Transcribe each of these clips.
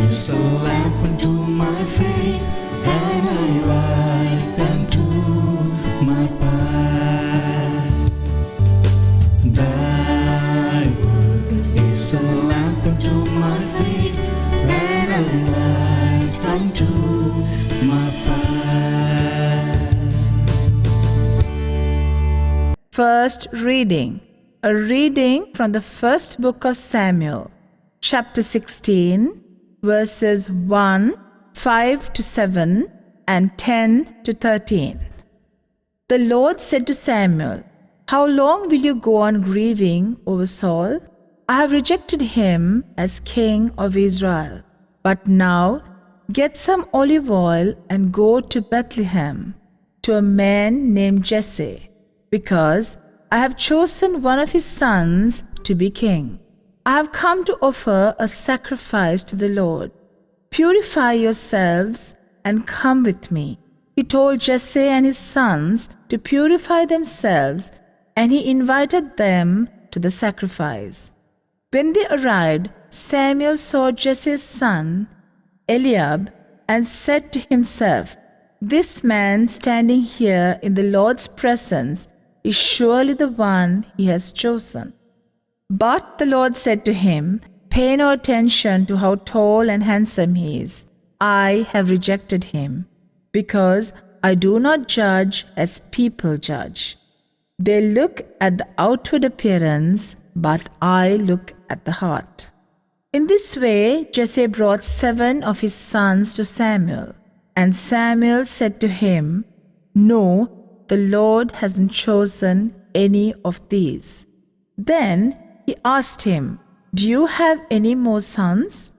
is a lamp unto my feet, and a light unto my path. Thy word is a lamp unto my feet, and a light unto my path. First reading. A reading from the first book of Samuel, chapter 16, verses 1, 5 to 7 and 10 to 13. The Lord said to Samuel, "How long will you go on grieving over Saul? I have rejected him as king of Israel. But now get some olive oil and go to Bethlehem, to a man named Jesse, because I have chosen one of his sons to be king. I have come to offer a sacrifice to the Lord. Purify yourselves and come with me." He told Jesse and his sons to purify themselves, and he invited them to the sacrifice. When they arrived, Samuel saw Jesse's son, Eliab, and said to himself, "This man standing here in the Lord's presence is surely the one he has chosen." But the Lord said to him, "Pay no attention to how tall and handsome he is. I have rejected him, because I do not judge as people judge. They look at the outward appearance, but I look at the heart." In this way, Jesse brought 7 of his sons to Samuel, and Samuel said to him, "No, the Lord hasn't chosen any of these." Then he asked him, "Do you have any more sons?"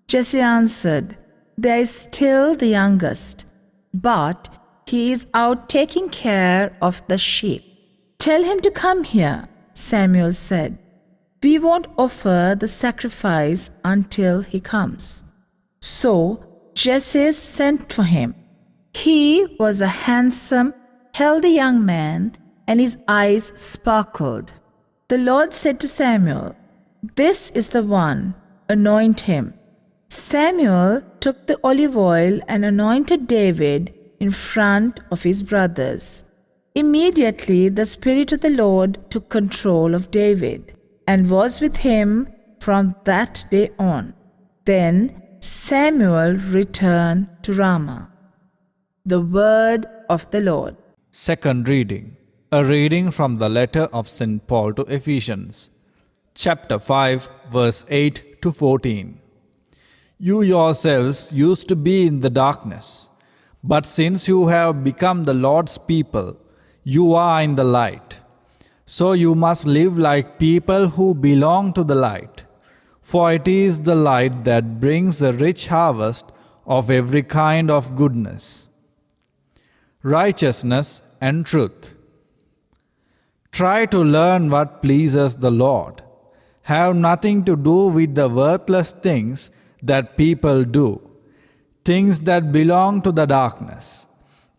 Jesse answered, "There is still the youngest, but he is out taking care of the sheep." "Tell him to come here," Samuel said. "We won't offer the sacrifice until he comes." So Jesse sent for him. He was a handsome, healthy young man, and his eyes sparkled. The Lord said to Samuel, "This is the one, anoint him." Samuel took the olive oil and anointed David in front of his brothers. Immediately the Spirit of the Lord took control of David and was with him from that day on. Then Samuel returned to Ramah. The word of the Lord. Second reading. A reading from the letter of St. Paul to Ephesians, chapter 5, verse 8 to 14. You yourselves used to be in the darkness, but since you have become the Lord's people, you are in the light. So you must live like people who belong to the light, for it is the light that brings a rich harvest of every kind of goodness, righteousness, and truth. Try to learn what pleases the Lord. Have nothing to do with the worthless things that people do, things that belong to the darkness.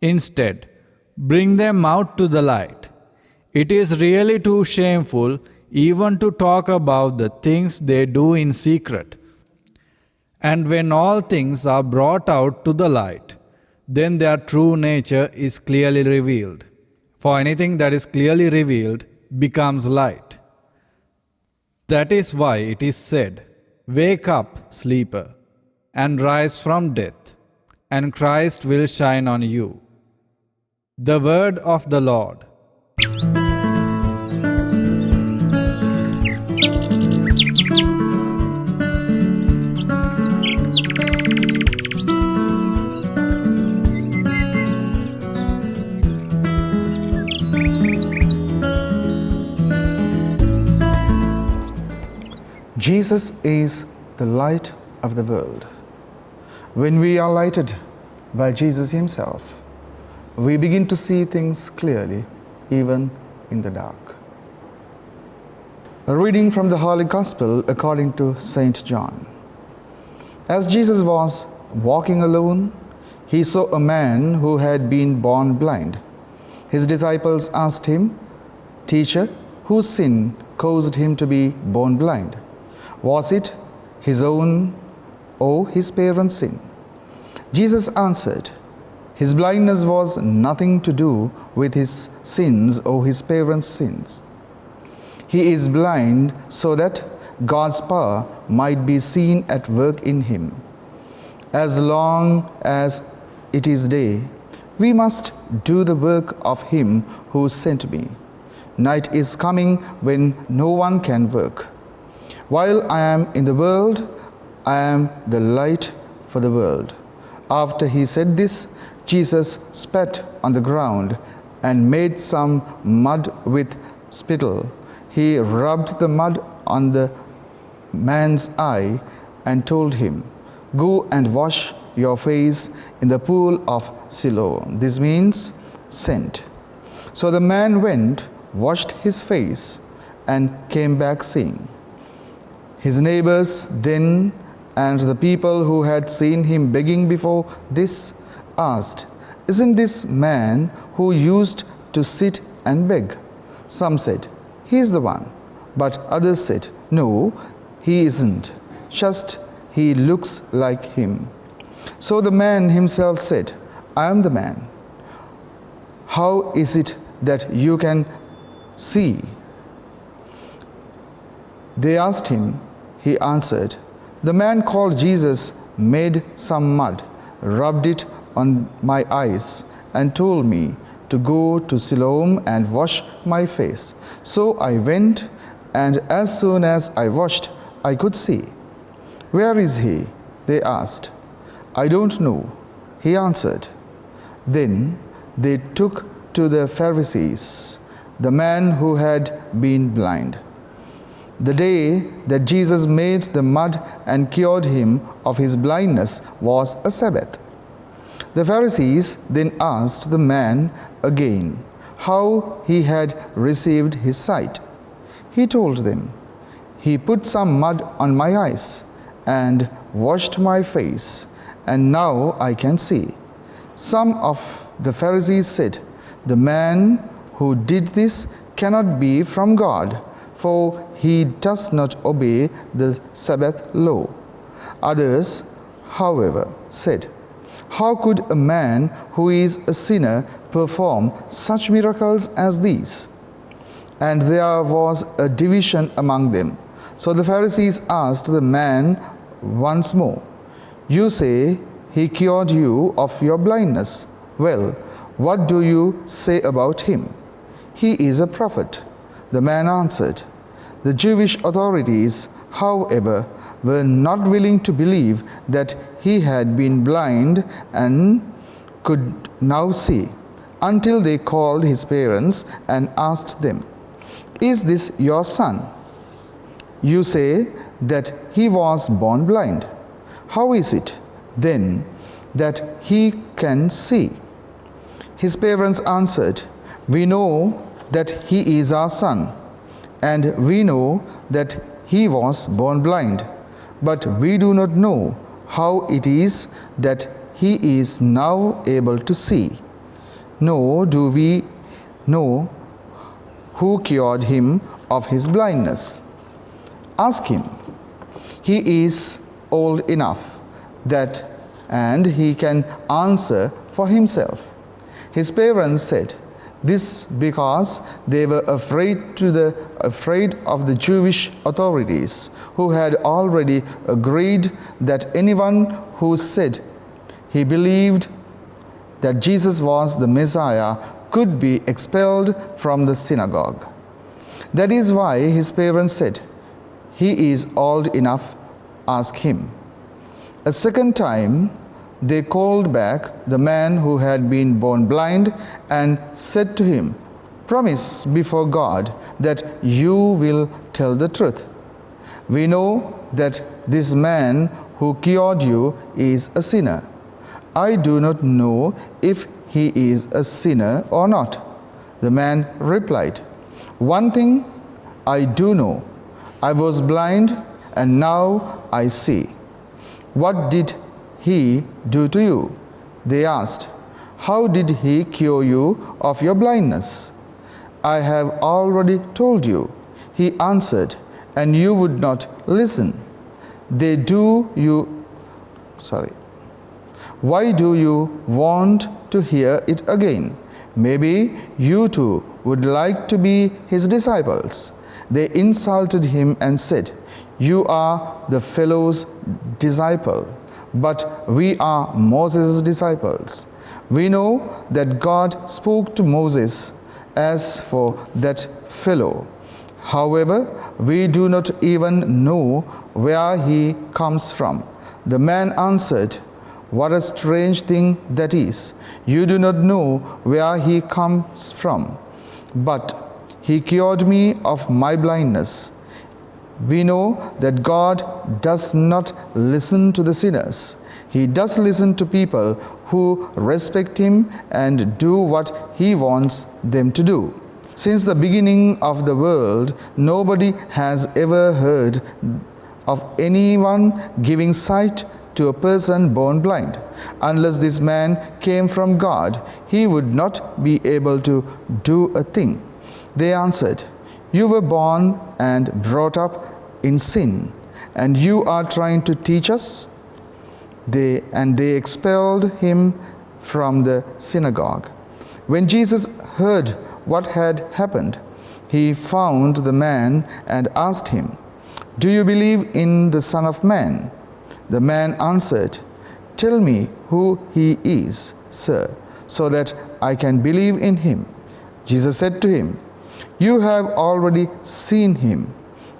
Instead, bring them out to the light. It is really too shameful even to talk about the things they do in secret. And when all things are brought out to the light, then their true nature is clearly revealed. For anything that is clearly revealed becomes light. That is why it is said, "Wake up, sleeper, and rise from death, and Christ will shine on you." The word of the Lord. Jesus is the light of the world. When we are lighted by Jesus himself, we begin to see things clearly, even in the dark. A reading from the Holy Gospel according to St. John. As Jesus was walking alone, he saw a man who had been born blind. His disciples asked him, "Teacher, whose sin caused him to be born blind? Was it his own or his parents' sin? Jesus answered, his blindness was nothing to do with his sins or his parents' sins. He is blind so that God's power might be seen at work in him. As long as it is day, we must do the work of him who sent me. Night is coming when no one can work. While I am in the world, I am the light for the world. After he said this, Jesus spat on the ground and made some mud with spittle. He rubbed the mud on the man's eye and told him, "Go and wash your face in the pool of Siloam." This means sent. So the man went, washed his face, and came back seeing. His neighbors then and the people who had seen him begging before this asked, "Isn't this man who used to sit and beg?" Some said, "He is the one." But others said, "No, he isn't. Just he looks like him." So the man himself said, "I am the man. How is it that you can see?" They asked him. He answered, "The man called Jesus made some mud, rubbed it on my eyes, and told me to go to Siloam and wash my face. So I went, and as soon as I washed, I could see." "Where is he?" they asked. "I don't know," he answered. Then they took to the Pharisees the man who had been blind. The day that Jesus made the mud and cured him of his blindness was a Sabbath. The Pharisees then asked the man again how he had received his sight. He told them, "He put some mud on my eyes and washed my face, and now I can see." Some of the Pharisees said, "The man who did this cannot be from God, for he does not obey the Sabbath law." Others, however, said, "How could a man who is a sinner perform such miracles as these?" And there was a division among them. So the Pharisees asked the man once more, "You say he cured you of your blindness. Well, what do you say about him? He is a prophet." The man answered. The Jewish authorities, however, were not willing to believe that he had been blind and could now see, until they called his parents and asked them, "Is this your son? You say that he was born blind. How is it then that he can see?" His parents answered, "We know that he is our son, and we know that he was born blind, but we do not know how it is that he is now able to see. Nor do we know who cured him of his blindness. Ask him. He is old enough that and he can answer for himself." His parents said this because they were afraid of the Jewish authorities, who had already agreed that anyone who said he believed that Jesus was the Messiah could be expelled from the synagogue. That is why his parents said, "He is old enough, ask him." A second time, they called back the man who had been born blind and said to him, "Promise before God that you will tell the truth. We know that this man who cured you is a sinner. I do not know if he is a sinner or not." The man replied, "One thing I do know. I was blind and now I see." "What did he do to you?" they asked. "How did he cure you of your blindness?" "I have already told you," he answered, "and you would not listen. They do you Why do you want to hear it again? Maybe you too would like to be his disciples. They insulted him and said, "You are the fellow's disciple, but we are Moses' disciples. We know that God spoke to Moses. As for that fellow, however, we do not even know where he comes from." The man answered, "What a strange thing that is. You do not know where he comes from. But he cured me of my blindness. We know that God does not listen to the sinners. He does listen to people who respect him and do what he wants them to do. Since the beginning of the world, nobody has ever heard of anyone giving sight to a person born blind. Unless this man came from God, he would not be able to do a thing." They answered, "You were born and brought up in sin, and you are trying to teach us?" They expelled him from the synagogue. When Jesus heard what had happened, he found the man and asked him, "Do you believe in the Son of Man?" The man answered, "Tell me who he is, sir, so that I can believe in him." Jesus said to him, "You have already seen him,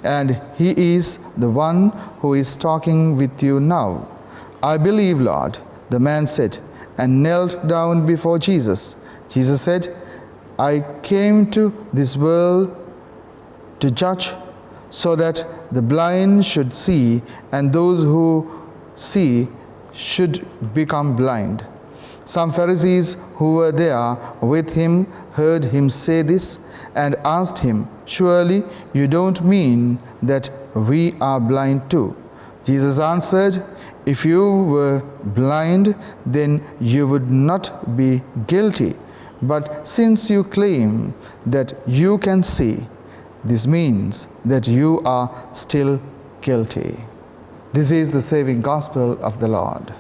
and he is the one who is talking with you now." "I believe, Lord," the man said, and knelt down before Jesus. Jesus said, "I came to this world to judge, so that the blind should see, and those who see should become blind." Some Pharisees who were there with him heard him say this and asked him, "Surely you don't mean that we are blind too?" Jesus answered, "If you were blind, then you would not be guilty. But since you claim that you can see, this means that you are still guilty." This is the saving gospel of the Lord.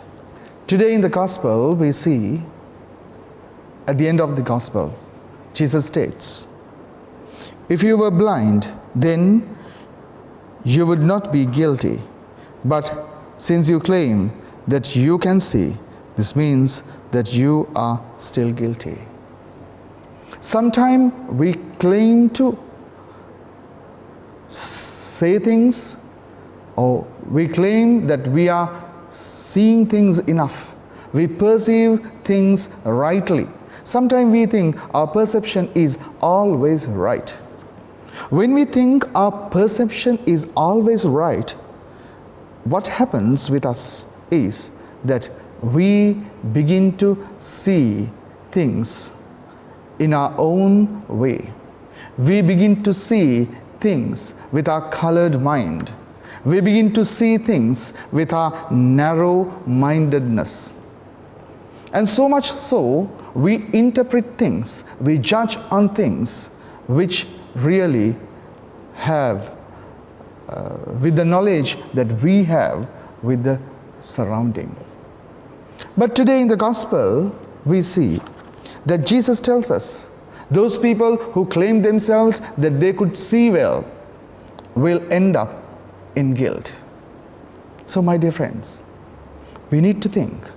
Today in the gospel, we see, at the end of the gospel, Jesus states, "If you were blind, then you would not be guilty. But since you claim that you can see, this means that you are still guilty." Sometimes we claim to say things, or we claim that we are seeing things enough. We perceive things rightly. Sometimes we think our perception is always right. When we think our perception is always right, what happens with us is that we begin to see things in our own way. We begin to see things with our colored mind. We begin to see things with our narrow-mindedness. And so much so, we interpret things, we judge on things which really have, with the knowledge that we have with the surrounding. But today in the gospel, we see that Jesus tells us, those people who claim themselves that they could see well will end up in guilt. So my dear friends, we need to think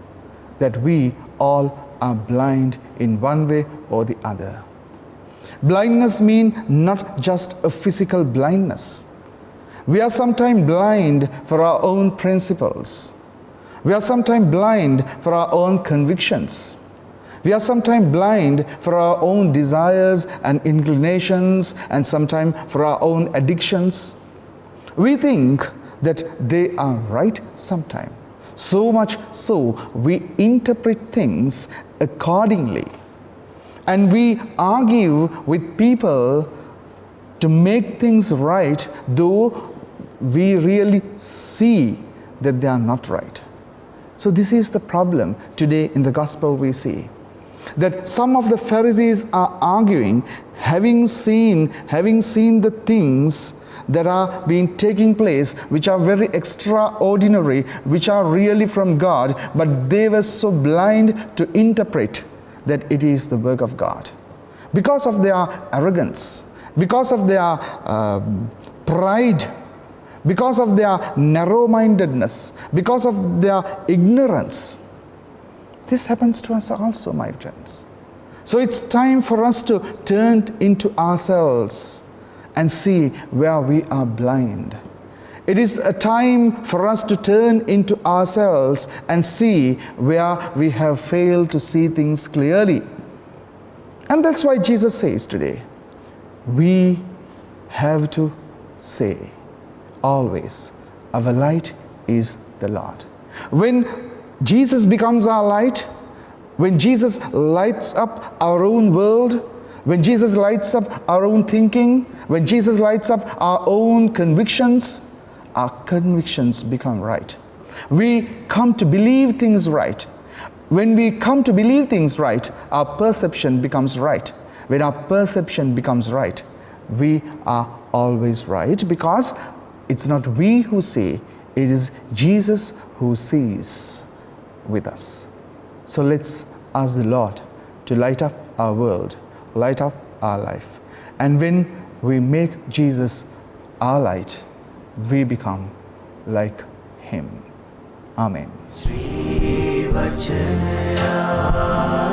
that we all are blind in one way or the other. Blindness means not just a physical blindness. We are sometimes blind for our own principles. We are sometimes blind for our own convictions. We are sometimes blind for our own desires and inclinations, and sometimes for our own addictions. We think that they are right sometimes. So much so, we interpret things accordingly. And we argue with people to make things right, though we really see that they are not right. So this is the problem today in the gospel we see. That some of the Pharisees are arguing, having seen the things that are being taking place, which are very extraordinary, which are really from God, but they were so blind to interpret that it is the work of God. Because of their arrogance, because of their pride, because of their narrow-mindedness, because of their ignorance. This happens to us also, my friends. So it's time for us to turn into ourselves and see where we are blind. It is a time for us to turn into ourselves and see where we have failed to see things clearly. And that's why Jesus says today, we have to say always, our light is the Lord. When Jesus becomes our light, when Jesus lights up our own world, when Jesus lights up our own thinking, when Jesus lights up our own convictions, our convictions become right. We come to believe things right. When we come to believe things right, our perception becomes right. When our perception becomes right, we are always right, because it's not we who see, it is Jesus who sees with us. So let's ask the Lord to light up our world, light up our life. And when we make Jesus our light, we become like Him. Amen. Sri Wachanayano